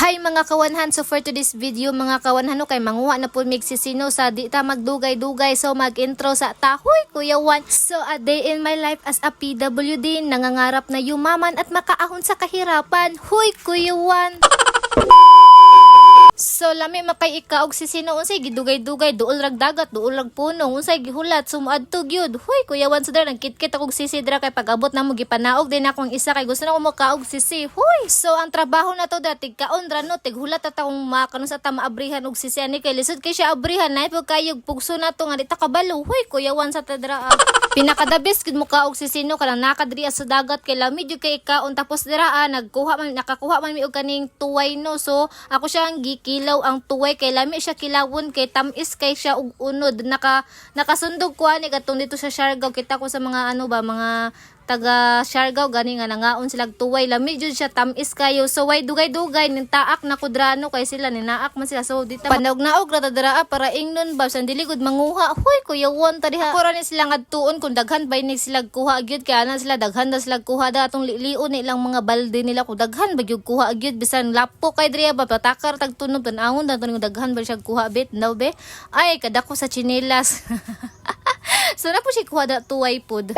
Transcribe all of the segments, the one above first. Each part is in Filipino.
Hi mga kawanhan, so for today's video mga kawanhan kay manguha na po migsisino sa di ta magdugay-dugay, so mag-intro sa tahoy Kuya Juan. So a day in my life as a PWD, nangangarap na yumaman at makaahon sa kahirapan. Huy Kuya Juan. So lami makay ika og sisino unsay gidugay-dugay, duol rag dagat, duol rag puno, unsay gihulat sumuadto gyud. Huy Kuya Juan, sudra nagkitkit akong sisi dra kay pag-abot na mo gipanaog din akong isa kay gusto na ko mokaog sisi. Huy. So ang trabaho na to dati kaon ra no tighulat ta akong makanon sa tamaabrihan og sisi ani kay lisod kay siya abrihan nay pag kayog pugso na to nga di ta kabalo. Huy Kuya Juan sa tadra. Pinakadabis gid mo kaog sisino kanang nakadriya sa dagat kay lami jud kay kaon tapos dira nakakuha man mi og kaning tuway no. So ako siya ang gikilaw ang tuway kay lami siya kilawon kay tamis kay siya og unod nakasundog ko ani katong dito sa Siargao kita ko sa mga mga taga Siargao gani nga nangaon sila tuway lami jud siya tamis kayo. So way dugay-dugay ning taak na kudrano kay sila ninaak man sila so dita panog-naog ra draa para ingnon ba san dili gud manguha. Huy Kuya Juan tadi ha ni sila ngadtuon kung daghan bay ni sila kuha gyud kay ana sila daghan da sila kuha da atong lion nilang mga balde nila kung daghan ba gyud kuha gyud bisan lapo kay driya ba patakar tag tunog tan-awon daton daghan ba siya kuha bit no be ay kadako sa chinelas. So na po siya kuha da tuway pod.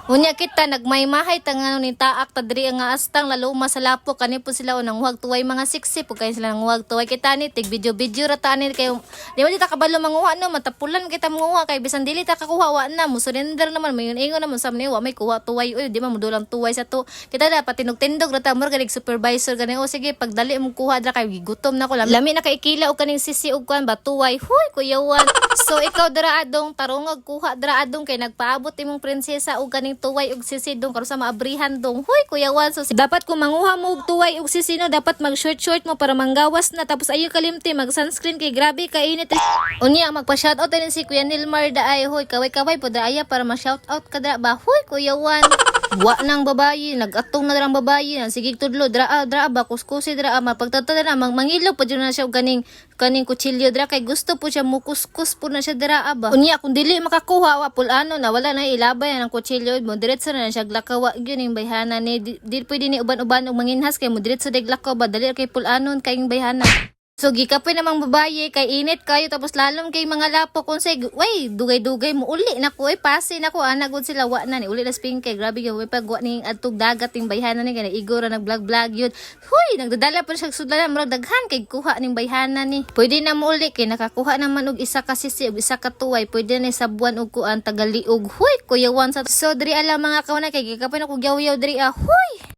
Unya kita nagmaymahay tangano ni taak tadri nga astang laluma sa lapo kani po sila unang huwag tuway mga siksi po kay sila nang huwag tuway kita ni tig video ra ta ni kay di man ta kabalo manguha no matapulan kita manguha kay bisan dili ta kakuha wa na mo surrender naman mayon ingon naman sa ni wa may kuha tuway oy di man modulang tuway sa to kita dapat tinog-tindog ra ta mo ganig supervisor gani o sige pagdali mo kuha dra kay gutom na ko lami na kay ikila og kaning sisi og kuan ba tuway. Huy Kuya Juan. So ikaw dra adong tarongog kuha dra adong kay nagpaabot imong prinsesa og kaning tuway og sisi dong karon sa maabrihan dong. Huy Kuya Juan, so dapat kung manguha mo og tuway og sisi no dapat mag short mo para manggawas na tapos ayo kalimti mag sunscreen kay grabe ka init. Unya magpa shoutout din si Kuya Nilmar daay. Huy kaway pod aya para ma shoutout ka dra ba. Huy Kuya Juan. Wa nang babayi nagatong na drang babayi sige tudlo dra ba kuskusi dra mapagtatada na mangilo pa jud na siya og kaning kutsilyo dra kay gusto po siya mukuskus po na siya dra ba. Unya kung dili makakuha wa pulano na wala na ilabay ang kutsilyo mo diretso na siya glakaw gyud ning bayhana ni di pwede ni uban-uban og manginhas kay mo diretso dig lakaw ba dali kay pulanon kay bayhana. So gikapoy namang babaye kay init kayo tapos lalom kay mga lapo kung say way dugay-dugay mo uli nako pasi nako ana gud sila wa na ni uli na spin kay grabe gyud pag wa ning adtog dagat ning bayhana ni kay igora nag-vlog yun. Huy nagdadala pa siya sudlan murag daghan kay kuha ning bayhana ni. Pwede na mo uli kay nakakuha naman og isa ka sisi og isa ka tuway pwede na sa buwan og kuan tagaliog. Huy Kuya Juan sa so diri ala mga kawana kay gikapoy na ko gyaw-yaw diri. Huy.